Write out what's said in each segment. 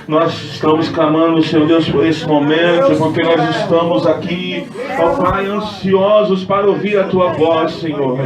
Nós estamos clamando, Senhor Deus, por esse momento, porque nós estamos aqui, ó Pai, ansiosos para ouvir a Tua voz, Senhor.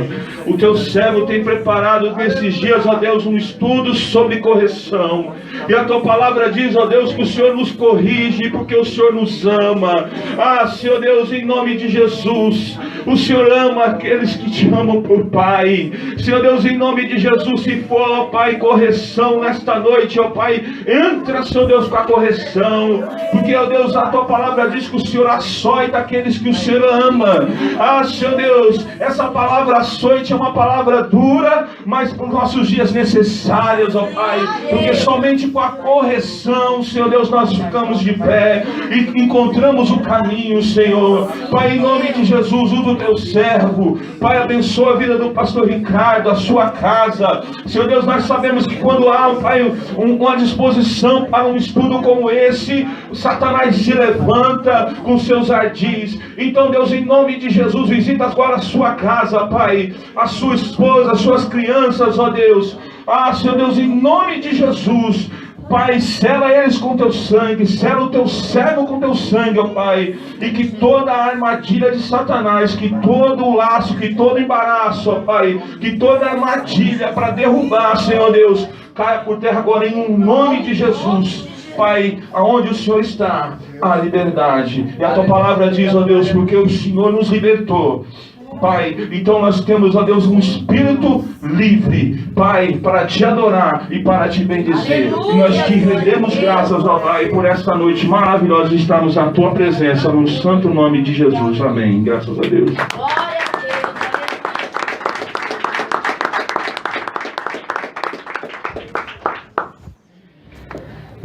O Teu servo tem preparado nesses dias, ó Deus, um estudo sobre correção. E a Tua palavra diz, ó Deus, que o Senhor nos corrige porque o Senhor nos ama. Ah, Senhor Deus, em nome de Jesus, o Senhor ama aqueles que te amam por Pai. Senhor Deus, em nome de Jesus, se for, ó Pai, correção nesta noite, ó Pai, entra, Senhor Deus, com a correção, porque, ó Deus, a Tua palavra diz que o Senhor açoita aqueles que o Senhor ama. Ah, Senhor Deus, essa palavra açoite é uma palavra dura, mas para os nossos dias necessários, ó Pai, porque somente com a correção, Senhor Deus, nós ficamos de pé e encontramos o caminho, Senhor. Pai, em nome de Jesus, usa o Teu servo, Pai, abençoa a vida do pastor Ricardo, a sua casa. Senhor Deus, nós sabemos que quando há, Pai, uma disposição para um estudo como esse, Satanás se levanta com seus ardis. Então, Deus, em nome de Jesus, visita agora a sua casa, Pai, a sua esposa, as suas crianças, ó Deus. Ah, Senhor Deus, em nome de Jesus, Pai, sela eles com Teu sangue, sela o Teu servo com Teu sangue, ó Pai, e que toda a armadilha de Satanás, que todo o laço, que todo embaraço, ó Pai, que toda armadilha para derrubar, Senhor Deus, caia por terra agora em nome de Jesus. Pai, aonde o Senhor está, há liberdade. E a Tua palavra diz, ó Deus, porque o Senhor nos libertou. Pai, então nós temos, ó Deus, um espírito livre, Pai, para Te adorar e para Te bendizer. E nós Te rendemos graças, ó Pai, por esta noite maravilhosa de estarmos na Tua presença, no santo nome de Jesus. Amém. Graças a Deus.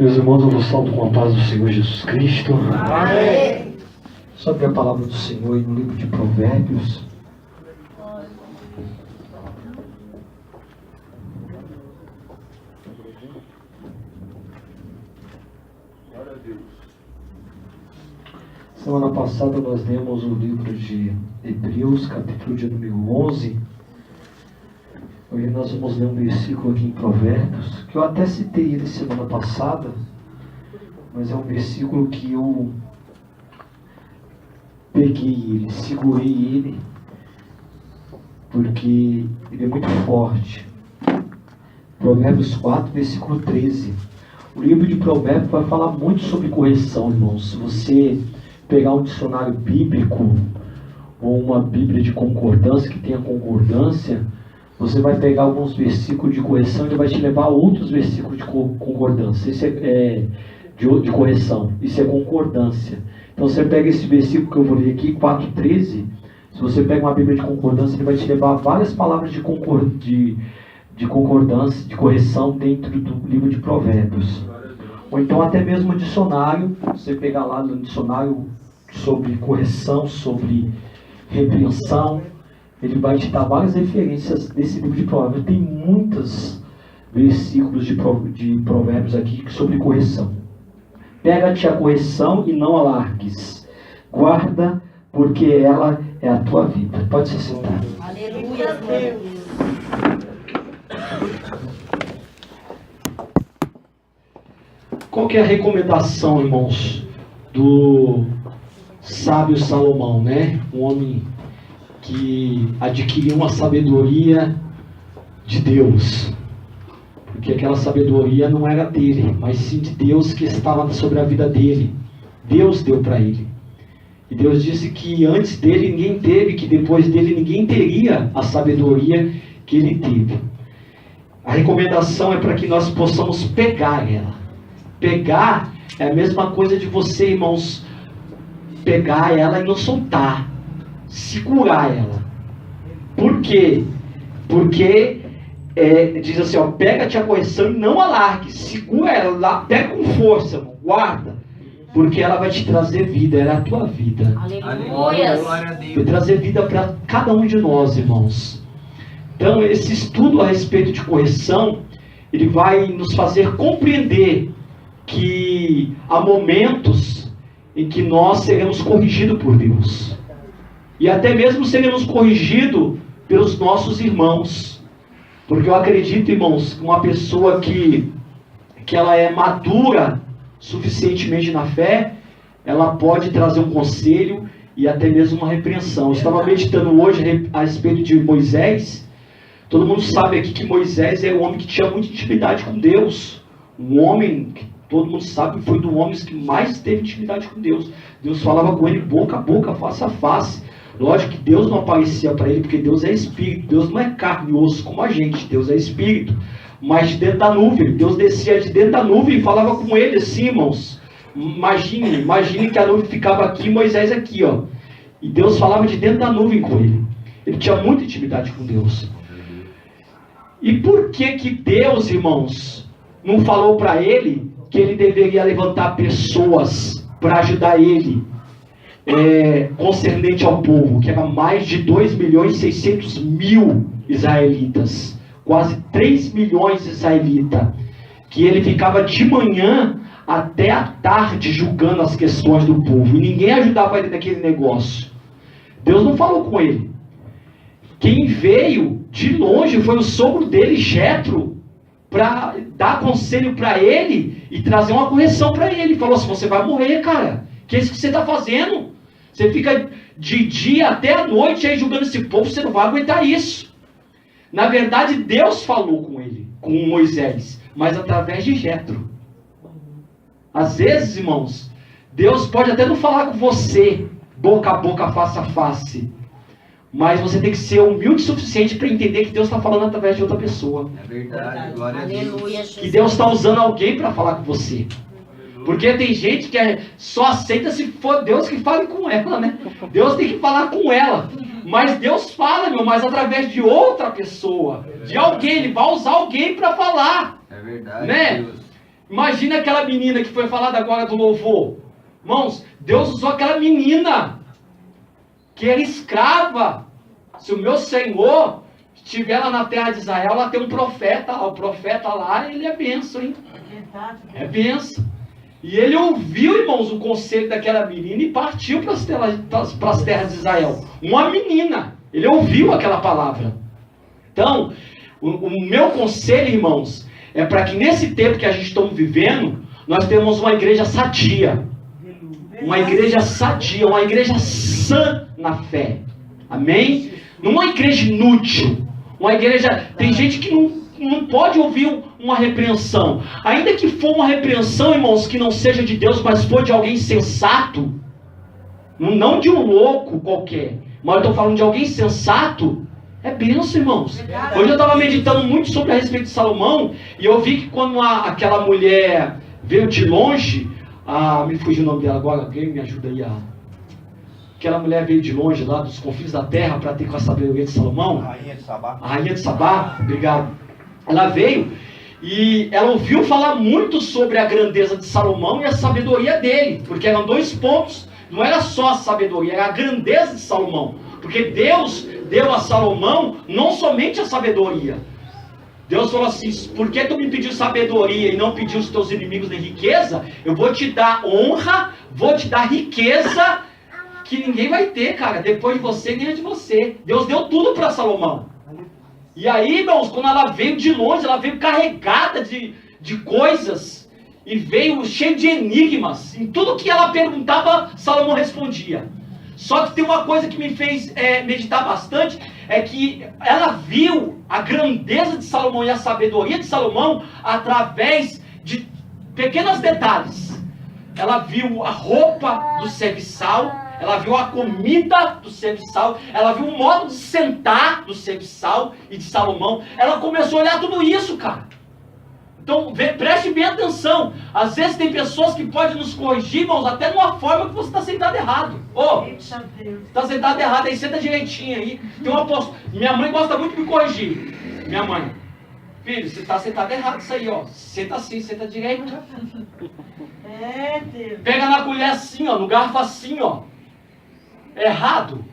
Meus irmãos, eu vos salto com a paz do Senhor Jesus Cristo. Amém. Sobre a palavra do Senhor no livro de Provérbios. Semana passada nós lemos o livro de Hebreus, capítulo de número 11. Hoje nós vamos ler um versículo aqui em Provérbios, que eu até citei ele semana passada, mas é um versículo que eu peguei ele, segurei ele, porque ele é muito forte. Provérbios 4, versículo 13. O livro de Provérbios vai falar muito sobre correção, irmãos. Se você pegar um dicionário bíblico, ou uma Bíblia de concordância, que tenha concordância, você vai pegar alguns versículos de correção e ele vai te levar a outros versículos de concordância. Isso é de correção. Isso é concordância. Então você pega esse versículo que eu vou ler aqui, 4:13. Se você pega uma Bíblia de concordância, ele vai te levar a várias palavras de concordância, de correção dentro do livro de Provérbios. Ou então até mesmo o dicionário. Você pegar lá no dicionário sobre correção, sobre repreensão, ele vai te dar várias referências desse livro de Provérbios. Tem muitos versículos de Provérbios aqui sobre correção. Pega-te a correção e não a largues. Guarda, porque ela é a tua vida. Pode se sentar. Aleluia, Deus. Qual que é a recomendação, irmãos, do sábio Salomão, né? Um homem que adquiriu uma sabedoria de Deus, porque aquela sabedoria não era dele, mas sim de Deus que estava sobre a vida dele. Deus deu para ele. E Deus disse que antes dele ninguém teve, que depois dele ninguém teria a sabedoria que ele teve. A recomendação é para que nós possamos pegar ela. Pegar é a mesma coisa de você, irmãos, pegar ela e não soltar. Segurar ela. Por quê? Porque diz assim, ó, pega-te a correção e não a largue. Segura ela lá, pega com força, irmão, guarda. Porque ela vai te trazer vida, ela é a tua vida. Aleluia. Vai trazer vida para cada um de nós, irmãos. Então, esse estudo a respeito de correção, ele vai nos fazer compreender que há momentos em que nós seremos corrigidos por Deus. E até mesmo seremos corrigidos pelos nossos irmãos. Porque eu acredito, irmãos, que uma pessoa que que ela é madura suficientemente na fé, ela pode trazer um conselho e até mesmo uma repreensão. Eu estava meditando hoje a respeito de Moisés. Todo mundo sabe aqui que Moisés é um homem que tinha muita intimidade com Deus. Um homem que todo mundo sabe foi um dos homens que mais teve intimidade com Deus. Deus falava com ele boca a boca, face a face. Lógico que Deus não aparecia para ele, porque Deus é espírito. Deus não é carne e osso como a gente. Deus é espírito. Mas de dentro da nuvem, Deus descia de dentro da nuvem e falava com ele assim, irmãos. Imagine que a nuvem ficava aqui e Moisés aqui, ó. E Deus falava de dentro da nuvem com ele. Ele tinha muita intimidade com Deus. E por que Deus, irmãos, não falou para ele que ele deveria levantar pessoas para ajudar ele concernente ao povo, que era mais de 2.600.000 israelitas, quase 3 milhões de israelitas, que ele ficava de manhã até a tarde julgando as questões do povo, e ninguém ajudava ele naquele negócio. Deus não falou com ele. Quem veio de longe foi o sogro dele, Jetro, para dar conselho para ele e trazer uma correção para ele. Ele falou assim: você vai morrer, cara, que é isso que você está fazendo? Você fica de dia até a noite aí julgando esse povo, você não vai aguentar isso. Na verdade, Deus falou com ele, com Moisés, mas através de Jetro. Às vezes, irmãos, Deus pode até não falar com você, boca a boca, face a face, mas você tem que ser humilde o suficiente para entender que Deus está falando através de outra pessoa. É verdade, glória a Deus. Que Deus está usando alguém para falar com você. Porque tem gente que só aceita se for Deus que fale com ela, né? Deus tem que falar com ela. Mas Deus fala, mas através de outra pessoa, de alguém. Ele vai usar alguém para falar. É verdade, né? Deus. Imagina aquela menina que foi falada agora do louvor. Irmãos, Deus usou aquela menina que era escrava. Se o meu Senhor estiver lá na terra de Israel, lá tem um profeta. O profeta lá, ele é benção, hein? É benção. E ele ouviu, irmãos, o conselho daquela menina e partiu para as terras de Israel. Uma menina. Ele ouviu aquela palavra. Então, o meu conselho, irmãos, é para que nesse tempo que a gente está vivendo, nós temos uma igreja sadia. Uma igreja sadia, uma igreja sã na fé. Amém? Não uma igreja inútil. Uma igreja... Tem gente que não pode ouvir uma repreensão. Ainda que for uma repreensão, irmãos, que não seja de Deus, mas for de alguém sensato, não de um louco qualquer, mas eu estou falando de alguém sensato, é bênção, irmãos. Hoje eu estava meditando muito sobre a respeito de Salomão, e eu vi que quando aquela mulher veio de longe, me fugiu o nome dela agora, alguém me ajuda aí aquela mulher veio de longe lá dos confins da terra para ter com a sabedoria de Salomão. Rainha de Sabá. A rainha de Sabá, obrigado. Ela veio e ela ouviu falar muito sobre a grandeza de Salomão e a sabedoria dele, porque eram dois pontos, não era só a sabedoria, era a grandeza de Salomão, porque Deus deu a Salomão não somente a sabedoria. Deus falou assim: por que tu me pediu sabedoria e não pediu os teus inimigos nem riqueza? Eu vou te dar honra, vou te dar riqueza que ninguém vai ter, cara, depois de você nem de você. Deus deu tudo para Salomão. E aí, irmãos, quando ela veio de longe, ela veio carregada de coisas, e veio cheia de enigmas. Em tudo que ela perguntava, Salomão respondia. Só que tem uma coisa que me fez meditar bastante, é que ela viu a grandeza de Salomão e a sabedoria de Salomão através de pequenos detalhes. Ela viu a roupa do serviçal, ela viu a comida do serviçal, ela viu o modo de sentar do serviçal e de Salomão. Ela começou a olhar tudo isso, cara. Então, preste bem atenção. Às vezes tem pessoas que podem nos corrigir, irmãos, até numa forma que você está sentado errado. Está sentado errado aí, senta direitinho aí. Tem uma Minha mãe gosta muito de me corrigir. Minha mãe: filho, você está sentado errado isso aí, ó. Senta assim, senta direito. Pega na colher assim, ó, no garfo assim, ó. Errado.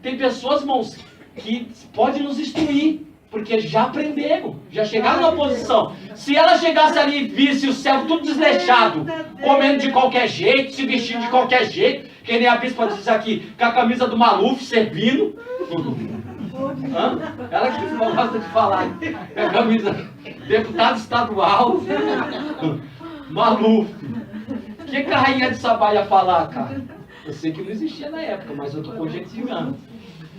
Tem pessoas, irmãos, que podem nos instruir, porque já aprenderam, já chegaram na posição. Se ela chegasse ali e visse o céu tudo desleixado, comendo de qualquer jeito, se vestindo de qualquer jeito, que nem a bispa diz aqui, com a camisa do Maluf, servindo, Hã? Ela que não gosta de falar. É a camisa. Deputado estadual. Maluf. O que a rainha de Sabá ia falar, cara? Eu sei que não existia na época, mas eu tô conjecturando.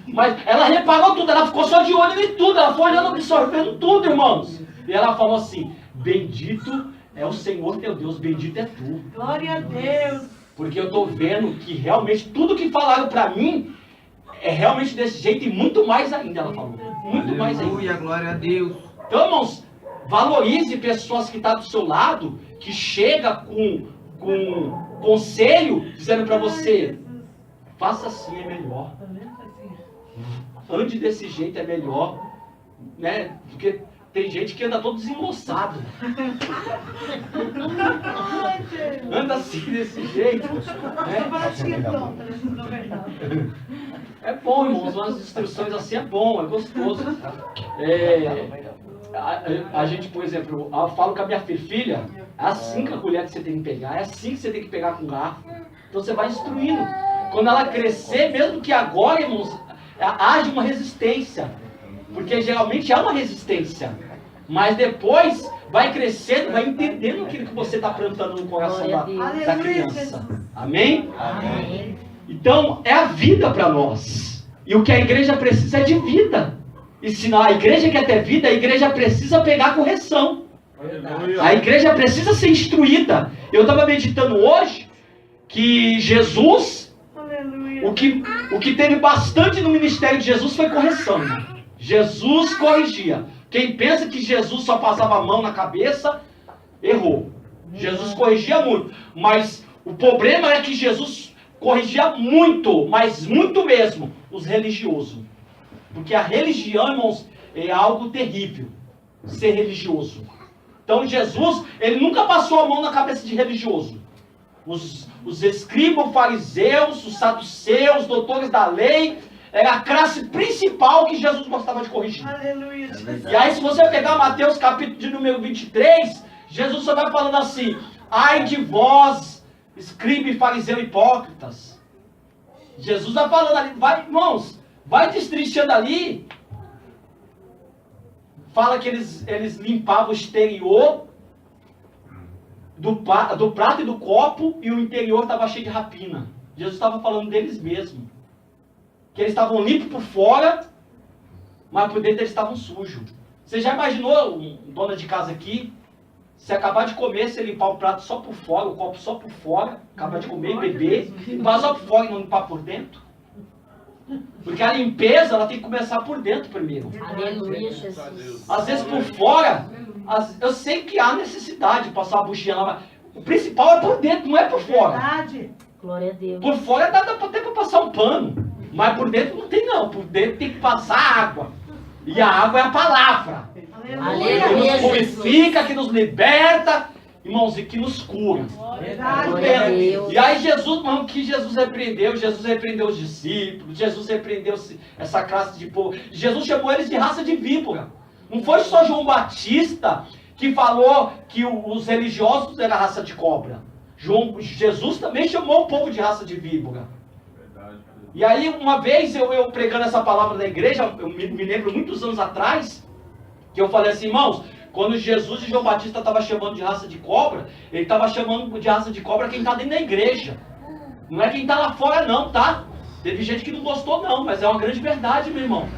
Mas ela reparou tudo, ela ficou só de olho em tudo, ela foi olhando, absorvendo tudo, irmãos. E ela falou assim: bendito é o Senhor teu Deus, bendito é tu. Glória a Deus. Porque eu estou vendo que realmente tudo que falaram para mim é realmente desse jeito e muito mais ainda, ela falou. Muito mais ainda. Aleluia, glória a Deus. Então, irmãos, valorize pessoas que estão do seu lado, que chega com conselho, dizendo para você: faça assim, é melhor. Ande desse jeito, é melhor. Né? Porque tem gente que anda todo desengonçado. Anda assim, desse jeito. É bom, irmãos. Umas instruções assim é bom, é gostoso. A gente, por exemplo, eu falo com a minha filha, é assim que a colher que você tem que pegar, é assim que você tem que pegar com garfo. Então você vai instruindo. Quando ela crescer, mesmo que agora, irmãos, haja uma resistência. Porque geralmente há uma resistência. Mas depois vai crescendo, vai entendendo aquilo que você está plantando no coração da criança. Amém? Amém. Então, é a vida para nós. E o que a igreja precisa é de vida. E se a igreja quer ter vida, a igreja precisa pegar correção. A igreja precisa ser instruída. Eu estava meditando hoje que Jesus, o que teve bastante no ministério de Jesus foi correção. Jesus corrigia. Quem pensa que Jesus só passava a mão na cabeça, errou. Jesus corrigia muito. Mas o problema é que Jesus corrigia muito, mas muito mesmo, os religiosos. Porque a religião, irmãos, é algo terrível. Ser religioso. Então Jesus, ele nunca passou a mão na cabeça de religioso. Os escribas, fariseus, os saduceus, doutores da lei, era a classe principal que Jesus gostava de corrigir. Aleluia. E aí, se você pegar Mateus capítulo de número 23, Jesus só vai falando assim: ai de vós, escriba e fariseu hipócritas. Jesus vai falando ali, vai, irmãos, vai destrinchando ali. Fala que eles limpavam o exterior do prato e do copo, e o interior estava cheio de rapina. Jesus estava falando deles mesmos. Que eles estavam limpos por fora, mas por dentro eles estavam sujos. Você já imaginou, dona de casa aqui, se acabar de comer, você limpar o prato só por fora, o copo só por fora, acabar de comer e beber, limpar só por fora e não limpar por dentro? Porque a limpeza, ela tem que começar por dentro primeiro. Aleluia, Jesus. Às vezes por fora, eu sei que há necessidade de passar a buchinha lá, mas o principal é por dentro, não é por fora. Verdade. Glória a Deus. Por fora dá até para passar um pano. Mas por dentro não tem não, por dentro tem que passar água. E a água é a palavra. Aleluia, Que nos Jesus. purifica, que nos liberta, irmãos, e que nos cura. Verdade. Glória a Deus. E aí Jesus, irmão, que Jesus repreendeu os discípulos, Jesus repreendeu essa classe de povo. Jesus chamou eles de raça de víbora. Não foi só João Batista que falou que os religiosos eram raça de cobra. Jesus também chamou o povo de raça de víbora. E aí, uma vez, eu pregando essa palavra na igreja, eu me lembro muitos anos atrás, que eu falei assim: irmãos, quando Jesus e João Batista estavam chamando de raça de cobra, ele estava chamando de raça de cobra quem está dentro da igreja. Não é quem está lá fora não, tá? Teve gente que não gostou não, mas é uma grande verdade, meu irmão.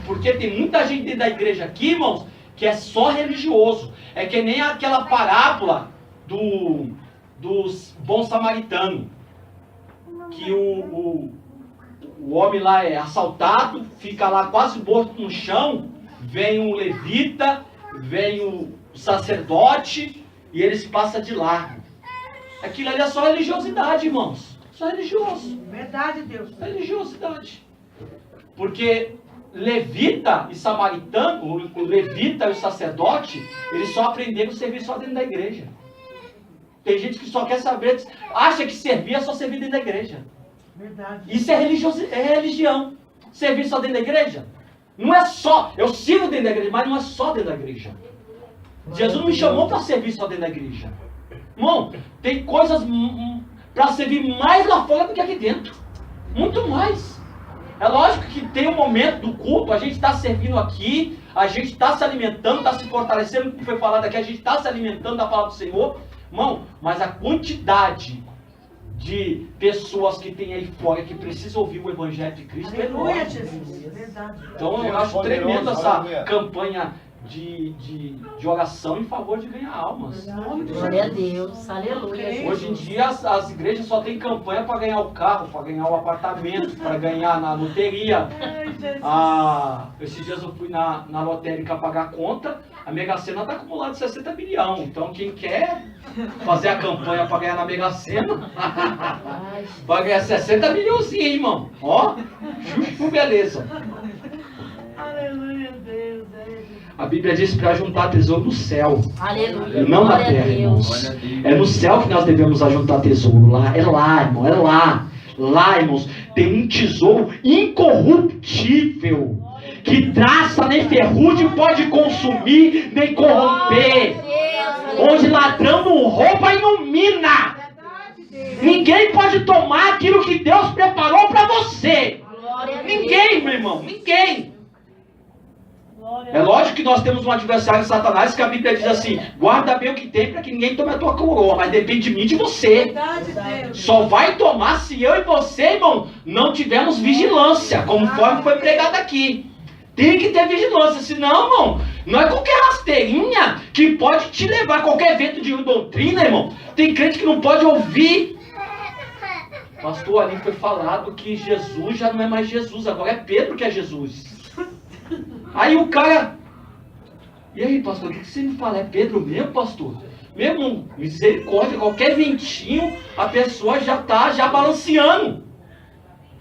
Porque tem muita gente dentro da igreja aqui, irmãos, que é só religioso. É que nem aquela parábola dos bom samaritano. Que o homem lá é assaltado, fica lá quase morto no chão, vem um levita, vem o sacerdote, e eles passam de largo. Aquilo ali é só religiosidade, irmãos. Só religioso. Verdade, Deus. Religiosidade. Porque levita e samaritano, o levita e o sacerdote, eles só aprenderam a servir só dentro da igreja. Tem gente que só quer saber, acha que servir é só servir dentro da igreja. Verdade. Isso é religião. Servir só dentro da igreja? Não é só, eu sirvo dentro da igreja, mas não é só dentro da igreja. Jesus não me chamou para servir só dentro da igreja. Irmão, tem coisas para servir mais lá fora do que aqui dentro. Muito mais. É lógico que tem um momento do culto, a gente está servindo aqui, a gente está se alimentando, está se fortalecendo, como foi falado aqui, a gente está se alimentando da palavra do Senhor, irmão, mas a quantidade de pessoas que tem aí fora que precisam ouvir o Evangelho de Cristo é Aleluia, enorme. Jesus. Verdade. Então eu acho tremendo essa campanha de oração em favor de ganhar almas. Em nome de Glória a Jesus. Deus. Aleluia. Jesus. Hoje em dia as igrejas só tem campanha para ganhar o carro, para ganhar o apartamento, para ganhar na loteria. Ai, Jesus. Esses dias eu fui na lotérica pagar a conta, a Mega Sena está acumulada 60 milhões. Então quem quer fazer a campanha para ganhar na Mega Sena, Ai, vai ganhar 60 milhãozinhos, irmão. Ó, justo, beleza. Aleluia, Deus. A Bíblia diz para juntar tesouro no céu. aleluia. Não na Glória a terra, irmãos. Deus. É no céu que nós devemos ajuntar tesouro. Lá, é lá, irmão, é lá. Lá, irmãos, tem um tesouro incorruptível. Que traça nem ferrugem pode consumir, nem corromper. Onde ladrão não rouba e não mina. Ninguém pode tomar aquilo que Deus preparou para você. Glória a Deus. Ninguém, meu irmão, ninguém. Glória É lógico que nós temos um adversário, Satanás, que a Bíblia diz assim: guarda bem o que tem para que ninguém tome a tua coroa, mas depende de mim e de você. Verdade, Deus. Só vai tomar se eu e você, irmão, não tivermos vigilância, conforme foi pregado aqui. Tem que ter vigilância, senão, irmão, não é qualquer rasteirinha que pode te levar a qualquer evento de doutrina, irmão. Tem crente que não pode ouvir. Pastor, ali foi falado que Jesus já não é mais Jesus, agora é Pedro que é Jesus. Aí o cara, e aí, pastor, o que você me fala? É Pedro mesmo, pastor? Mesmo, misericórdia, qualquer ventinho, a pessoa já está balanceando.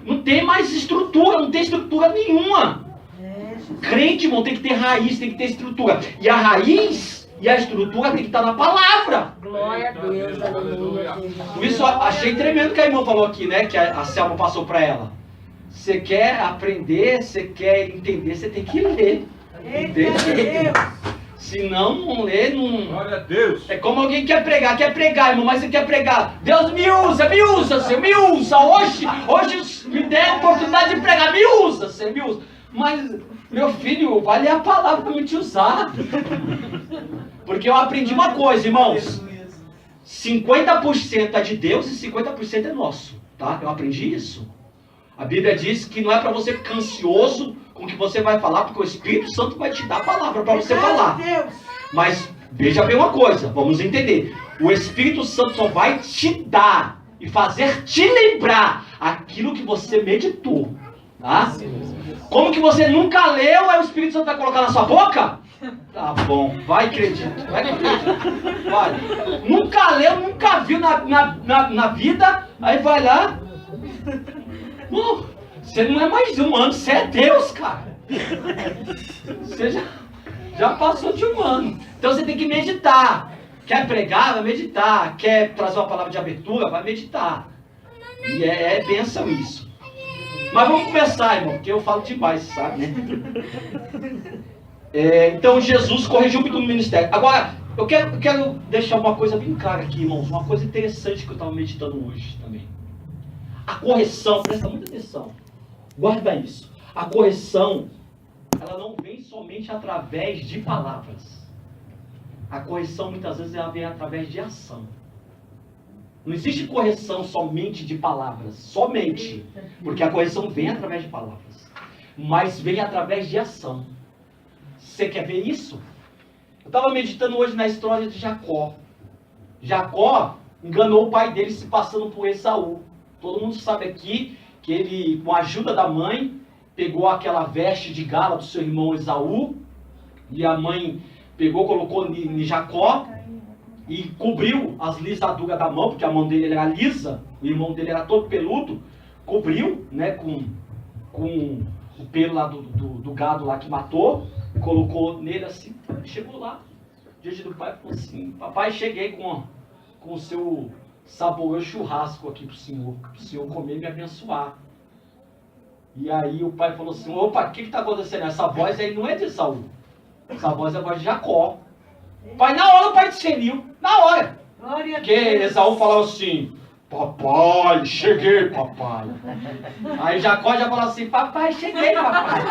Não tem mais estrutura, não tem estrutura nenhuma. Crente, irmão, tem que ter raiz, tem que ter estrutura. E a raiz e a estrutura tem que estar na palavra. Glória a Deus. Aleluia. Jesus. Por isso eu achei tremendo que a irmã falou aqui, né? Que a Selma passou para ela. Você quer aprender, você quer entender, você tem que ler. Eita, Entende? Deus. Se não ler, não... Glória a Deus. É como alguém quer pregar, irmão, mas você quer pregar. Deus me usa, Senhor, me usa. Hoje me der a oportunidade de pregar, me usa, Senhor, me usa. Mas, meu filho, vai ler a palavra para me te usar. Porque eu aprendi uma coisa, irmãos. 50% é de Deus e 50% é nosso, tá? Eu aprendi isso. A Bíblia diz que não é para você ficar ansioso com o que você vai falar, porque o Espírito Santo vai te dar a palavra para você falar. Deus. Mas veja bem uma coisa, vamos entender. O Espírito Santo só vai te dar e fazer te lembrar aquilo que você meditou. Tá? Como que você nunca leu, aí o Espírito Santo vai colocar na sua boca? Tá bom, vai acredito, vai acredito. Vai. Nunca leu, nunca viu na vida, aí vai lá. Você não é mais humano, você é Deus, cara. Você já passou de humano. Então você tem que meditar. Quer pregar? Vai meditar. Quer trazer uma palavra de abertura? Vai meditar. E é bênção isso. Mas vamos começar, irmão, porque eu falo demais, sabe, né? Então Jesus corrigiu muito no ministério. Agora, eu quero deixar uma coisa bem clara aqui, irmãos. Uma coisa interessante que eu estava meditando hoje também. A correção, presta muita atenção. Guarda isso. A correção, ela não vem somente através de palavras. A correção, muitas vezes, ela vem através de ação. Não existe correção somente de palavras. Somente. Porque a correção vem através de palavras. Mas vem através de ação. Você quer ver isso? Eu estava meditando hoje na história de Jacó. Jacó enganou o pai dele se passando por Esaú. Todo mundo sabe aqui que ele, com a ajuda da mãe, pegou aquela veste de gala do seu irmão Esaú, e a mãe pegou, colocou em Jacó, e cobriu as lisaduras da mão, porque a mão dele era lisa, o irmão dele era todo peludo, cobriu, né, com o pelo lá do gado lá que matou, colocou nele assim, chegou lá, diante do pai, falou assim: papai, cheguei com o seu saboroso churrasco aqui pro senhor comer e me abençoar. E aí o pai falou assim: opa, o que está acontecendo? Essa voz aí não é de Esaú, essa voz é a voz de Jacó. Pai, na hora o pai discerniu, na hora. Glória a Porque Deus. Esaú falava assim: Papai, cheguei, papai. Aí Jacó já falou assim, papai, cheguei, papai.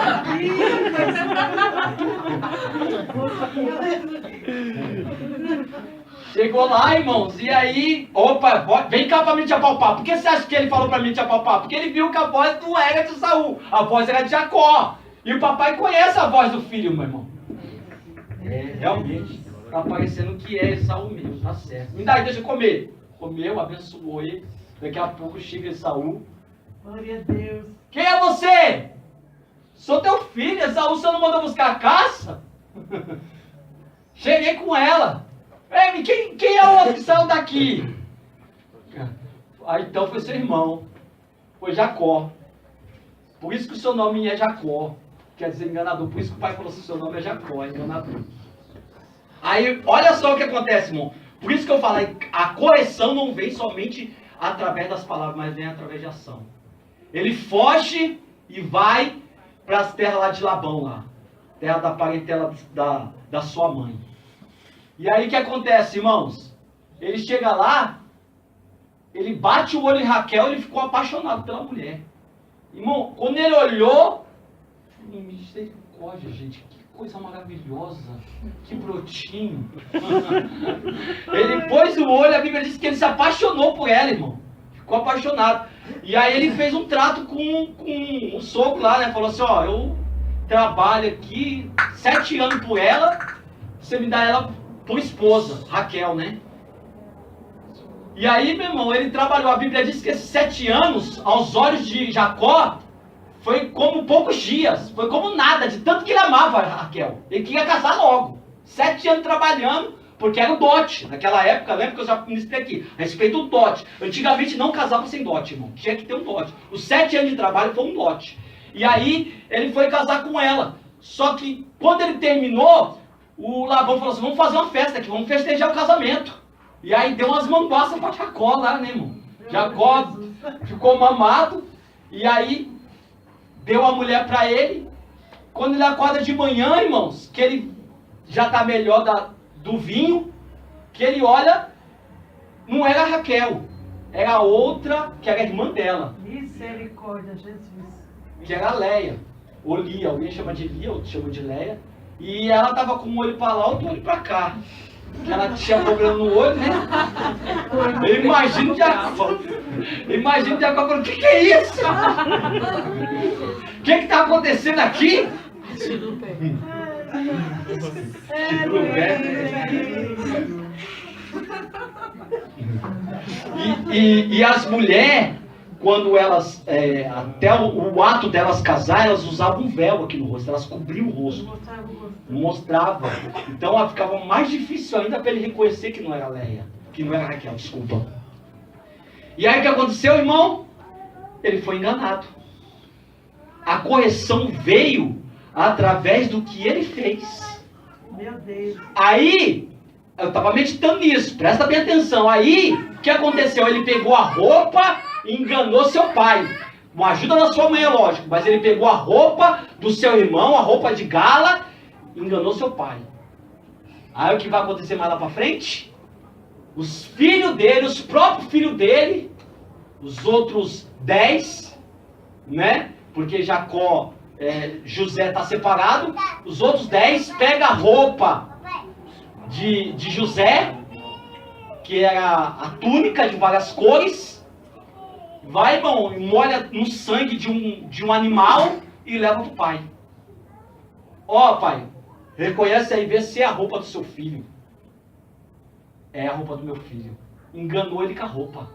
Chegou lá, irmãos, e aí, opa, vem cá pra mim te apalpar. Por que você acha que ele falou pra mim te apalpar? Porque ele viu que a voz não era de Saul, a voz era de Jacó. E o papai conhece a voz do filho, meu irmão. É, realmente, tá parecendo que é Saul mesmo, tá certo. Me dá aí, deixa eu comer. Comeu, abençoou ele. Daqui a pouco chega Saul. Glória a Deus. Quem é você? Sou teu filho, Saul, você não mandou buscar a caça? Cheguei com ela. Ei, quem é o outro que saiu daqui? Aí então foi seu irmão. Foi Jacó. Por isso que o seu nome é Jacó. Quer dizer enganador. Por isso que o pai falou que o seu nome é Jacó, enganador. Aí, olha só o que acontece, irmão. Por isso que eu falei, a correção não vem somente através das palavras, mas vem através de ação. Ele foge e vai para as terras lá de Labão, lá. Terra da parentela da sua mãe. E aí o que acontece, irmãos? Ele chega lá, ele bate o olho em Raquel, ele ficou apaixonado pela mulher. Irmão, quando ele olhou, misericórdia, gente, que coisa maravilhosa, que brotinho. Ele pôs o olho, a Bíblia diz que ele se apaixonou por ela, irmão. Ficou apaixonado. E aí ele fez um trato com o sogro lá, né? Falou assim, ó, eu trabalho aqui 7 anos por ela, você me dá ela por esposa, Raquel, né? E aí, meu irmão, ele trabalhou, a Bíblia diz que esses 7 anos, aos olhos de Jacó, foi como poucos dias, foi como nada, de tanto que ele amava a Raquel. Ele queria casar logo. 7 anos trabalhando, porque era o dote. Naquela época, lembra que eu já ministrei aqui, a respeito do dote. Antigamente não casava sem dote, irmão. Tinha que ter um dote. Os 7 anos de trabalho foi um dote. E aí, ele foi casar com ela. Só que, quando ele terminou, o Labão falou assim, vamos fazer uma festa aqui, vamos festejar o casamento. E aí deu umas manguaças para Jacó lá, né, irmão? Jacó ficou mamado, e aí deu a mulher para ele. Quando ele acorda de manhã, irmãos, que ele já está melhor do vinho, que ele olha, não era a Raquel, era a outra, que era a irmã dela. Misericórdia, Jesus. Que era a Leia, ou Lia, alguém chama de Lia, outro chama de Leia. E ela estava com um olho para lá, outro olho para cá. Que ela tinha problema no olho, né? Eu imagino o Jacó. Imagino o Jacó falando, o que é isso? O que está acontecendo aqui? Tira o pé. E as mulheres, quando elas, até o ato delas casar, elas usavam um véu aqui no rosto, elas cobriam o rosto. Não mostrava. Então ficava mais difícil ainda para ele reconhecer que não era Leia, que não era Raquel, desculpa. E aí o que aconteceu, irmão? Ele foi enganado. A correção veio através do que ele fez. Meu Deus. Aí, eu estava meditando nisso, presta bem atenção. Aí, o que aconteceu? Ele pegou a roupa e enganou seu pai. Com a ajuda da sua mãe, é lógico, mas ele pegou a roupa do seu irmão, a roupa de gala, e enganou seu pai. Aí o que vai acontecer mais lá para frente? Os filhos dele, os próprios filhos dele, os outros 10, né? Porque José está separado, os outros 10 pegam a roupa de José, que era a túnica de várias cores, vai, irmão, e molha no sangue de um animal e leva para o pai. Ó, pai, reconhece aí, vê se é a roupa do seu filho. É a roupa do meu filho. Enganou ele com a roupa.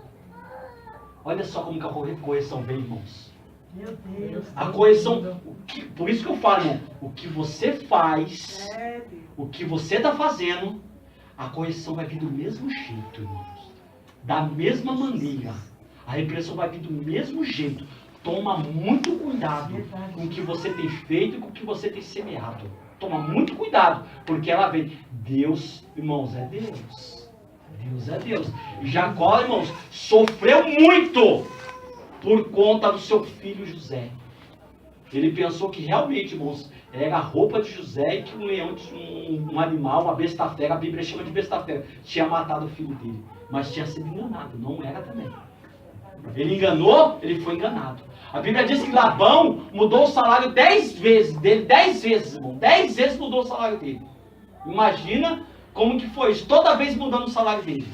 Olha só como que a correção vem, irmãos. Meu Deus. A correção, por isso que eu falo, irmão, o que você faz, o que você está fazendo, a correção vai vir do mesmo jeito, irmãos. Da mesma maneira. A repressão vai vir do mesmo jeito. Toma muito cuidado com o que você tem feito e com o que você tem semeado. Toma muito cuidado, porque ela vem. Deus, irmãos, é Deus. Deus é Deus. E Jacó, irmãos, sofreu muito por conta do seu filho José. Ele pensou que realmente, irmãos, era a roupa de José e que um leão, um animal, uma besta-fera, a Bíblia chama de besta-fera, tinha matado o filho dele. Mas tinha sido enganado, não era também. Ele enganou, ele foi enganado. A Bíblia diz que Labão mudou o salário 10 vezes dele, 10 vezes, irmão. 10 vezes mudou o salário dele. Imagina como que foi isso, toda vez mudando o salário dele.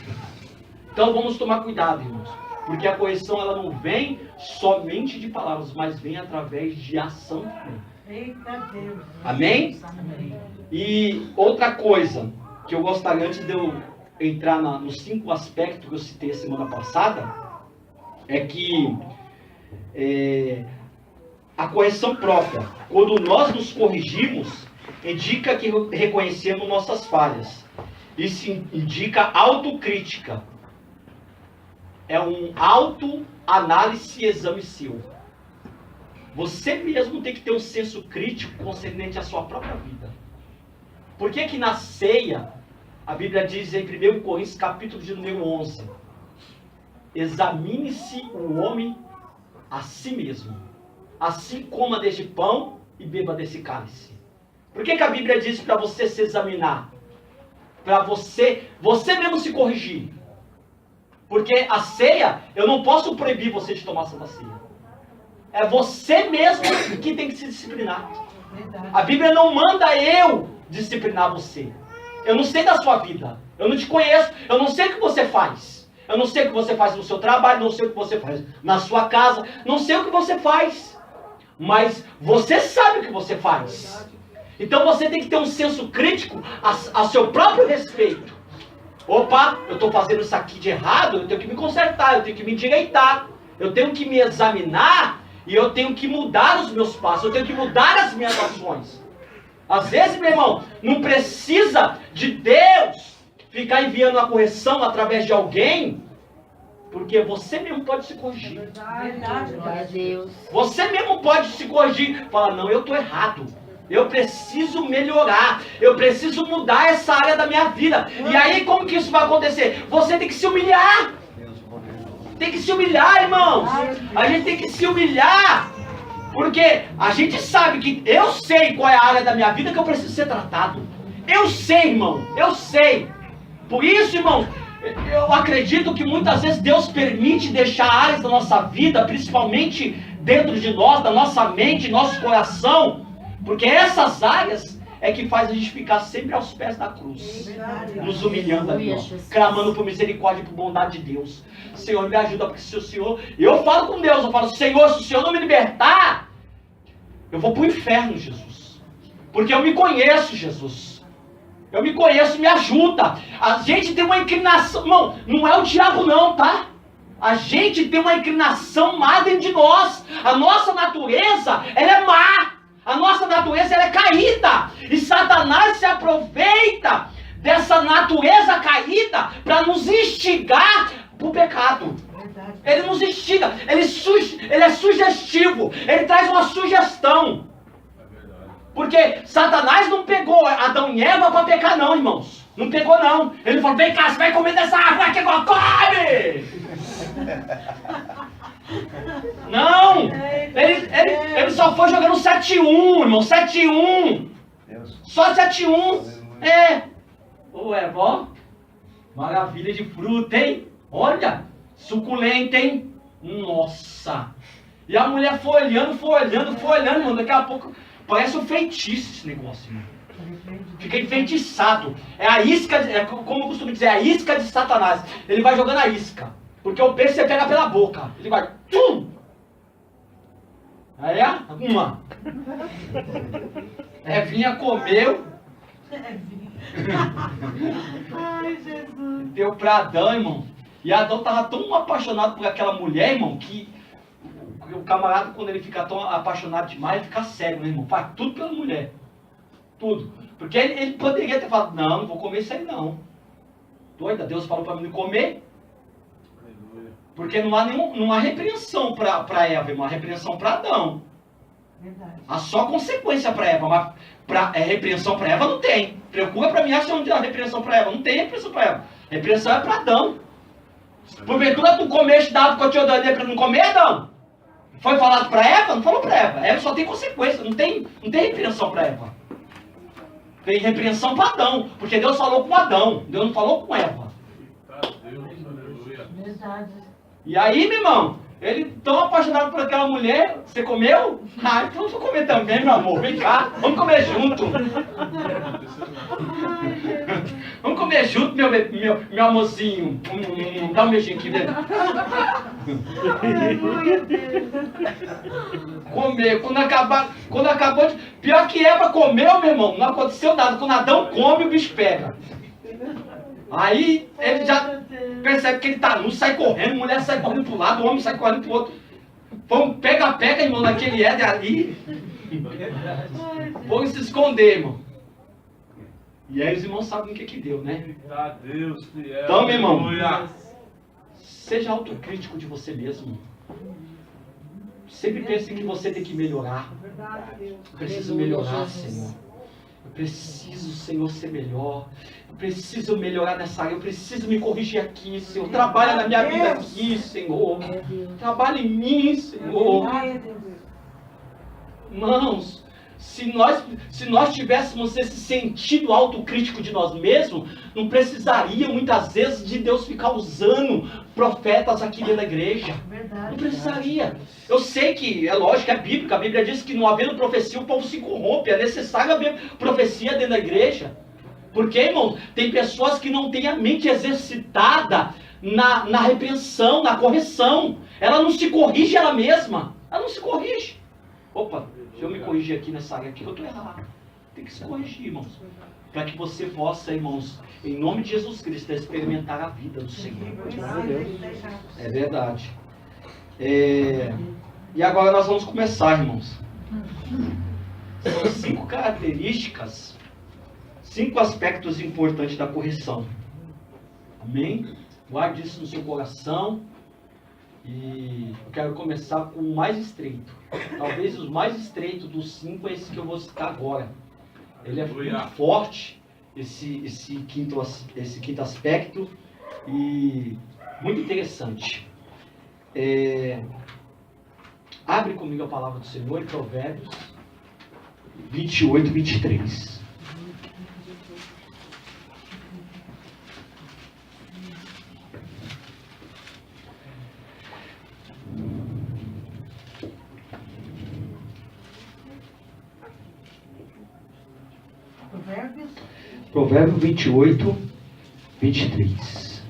Então vamos tomar cuidado, irmãos. Porque a correção ela não vem somente de palavras, mas vem através de ação também. Eita Deus. Amém? E outra coisa que eu gostaria, antes de eu entrar nos 5 aspectos que eu citei a semana passada, é que a correção própria, quando nós nos corrigimos, indica que reconhecemos nossas falhas. Isso indica autocrítica. É um autoanálise e exame seu. Você mesmo tem que ter um senso crítico concernente à sua própria vida. Por que que na ceia, a Bíblia diz em 1 Coríntios, capítulo de número 11, examine-se o homem a si mesmo, assim coma deste pão e beba desse cálice. Por que que a Bíblia diz para você se examinar? Para você mesmo se corrigir. Porque a ceia, eu não posso proibir você de tomar essa ceia. É você mesmo que tem que se disciplinar. Verdade. A Bíblia não manda eu disciplinar você. Eu não sei da sua vida. Eu não te conheço. Eu não sei o que você faz. Eu não sei o que você faz no seu trabalho. Não sei o que você faz na sua casa. Não sei o que você faz. Mas você sabe o que você faz. Então você tem que ter um senso crítico a seu próprio respeito. Opa, eu estou fazendo isso aqui de errado, eu tenho que me consertar, eu tenho que me endireitar, eu tenho que me examinar e eu tenho que mudar os meus passos, eu tenho que mudar as minhas ações. Às vezes, meu irmão, não precisa de Deus ficar enviando a correção através de alguém, porque você mesmo pode se corrigir. Verdade. Glória a Deus. Você mesmo pode se corrigir. Fala, não, eu estou errado. Eu preciso melhorar. Eu preciso mudar essa área da minha vida. E aí, como que isso vai acontecer? Você tem que se humilhar. Tem que se humilhar, irmãos. A gente tem que se humilhar. Porque a gente sabe que eu sei qual é a área da minha vida que eu preciso ser tratado. Eu sei, irmão. Eu sei. Por isso, irmãos, eu acredito que muitas vezes Deus permite deixar áreas da nossa vida, principalmente dentro de nós, da nossa mente, nosso coração, porque essas áreas é que faz a gente ficar sempre aos pés da cruz, nos humilhando ali, ó, clamando por misericórdia e por bondade de Deus. Senhor, me ajuda, porque se o Senhor... Eu falo com Deus, eu falo, Senhor, se o Senhor não me libertar, eu vou para o inferno, Jesus. Porque eu me conheço, Jesus. Eu me conheço, me ajuda. A gente tem uma inclinação... Irmão, não é o diabo não, tá? A gente tem uma inclinação má dentro de nós. A nossa natureza, ela é má. A nossa natureza, ela é caída. E Satanás se aproveita dessa natureza caída para nos instigar para o pecado. Ele nos instiga. Ele é sugestivo. Ele traz uma sugestão. Porque Satanás não pegou Adão e Eva para pecar não, irmãos. Não pegou não. Ele falou, vem cá, você vai comer dessa árvore aqui agora, come! Não! Ele só foi jogando 7-1, irmão, 7-1. Só 7-1. Ô Eva, ó. Maravilha de fruta, hein? Olha, suculenta, hein? Nossa! E a mulher foi olhando, irmão. Daqui a pouco parece um feitiço esse negócio, irmão. Fica enfeitiçado. É a isca, como eu costumo dizer, é a isca de Satanás. Ele vai jogando a isca. Porque o peixe você pega pela boca. Ele vai. Tum! Aí uma. Evinha comeu. Ai, Jesus. Deu pra Adão, irmão. E Adão tava tão apaixonado por aquela mulher, irmão, que o camarada, quando ele fica tão apaixonado demais, ele fica cego, né, irmão? Faz tudo pela mulher. Tudo. Porque ele poderia ter falado, não vou comer isso aí não. Doida, Deus falou para mim não comer. Porque não há repreensão para Eva, irmão, há repreensão para Adão. Verdade. Há só consequência para Eva, mas repreensão para Eva não tem. Procura para mim achar onde há repreensão para Eva. Não tem repreensão para Eva. Repreensão é para Adão. Porventura tu comeste da árvore que eu te ordenei para não comer, Adão? Foi falado para Eva? Não falou para Eva. Eva só tem consequência, não tem repreensão para Eva. Tem repreensão para Adão, porque Deus falou com Adão, Deus não falou com Eva. Verdade. E aí, meu irmão, ele tão apaixonado por aquela mulher, você comeu? Ah, então eu vou comer também, meu amor, vem cá, vamos comer junto. Vamos comer junto, meu amorzinho. Dá um beijinho aqui, velho. Comer, quando acabou de... Pior que Eva comeu, meu irmão, não aconteceu nada. Quando Adão come, o bicho pega. Aí ele já percebe que ele tá nu, sai correndo, mulher sai correndo pro lado, o homem sai correndo pro outro. Vamos, pega, irmão, naquele Éden ali. Vamos se esconder, irmão. E aí os irmãos sabem o que deu, né? Então, meu irmão, seja autocrítico de você mesmo. Sempre pense que você tem que melhorar. Eu preciso melhorar, Senhor. Eu preciso, Senhor, ser melhor. Eu preciso melhorar nessa área. Eu preciso me corrigir aqui, Senhor. Trabalha na minha vida aqui, Senhor. Trabalha em mim, Senhor. Irmãos, se nós tivéssemos esse sentido autocrítico de nós mesmos, não precisaria muitas vezes de Deus ficar usando profetas aqui dentro da igreja. Não precisaria. Eu sei que, é lógico, é bíblico. A Bíblia diz que não havendo profecia o povo se corrompe. É necessário haver profecia dentro da igreja. Porque, irmão, tem pessoas que não têm a mente exercitada na repreensão, na correção. Ela não se corrige ela mesma. Ela não se corrige. Opa, deixa eu me corrigir aqui nessa área aqui, eu estou errado. Tem que se corrigir, irmãos. Para que você possa, irmãos, em nome de Jesus Cristo, experimentar a vida do Senhor. É verdade. E agora nós vamos começar, irmãos. São 5 características, 5 aspectos importantes da correção. Amém? Guarde isso no seu coração. E eu quero começar com o mais estreito. Talvez os mais estreitos dos 5 é esse que eu vou citar agora. Ele é muito forte, esse quinto aspecto, e muito interessante. Abre comigo a palavra do Senhor em Provérbios 28, 23. Provérbio 28, 23.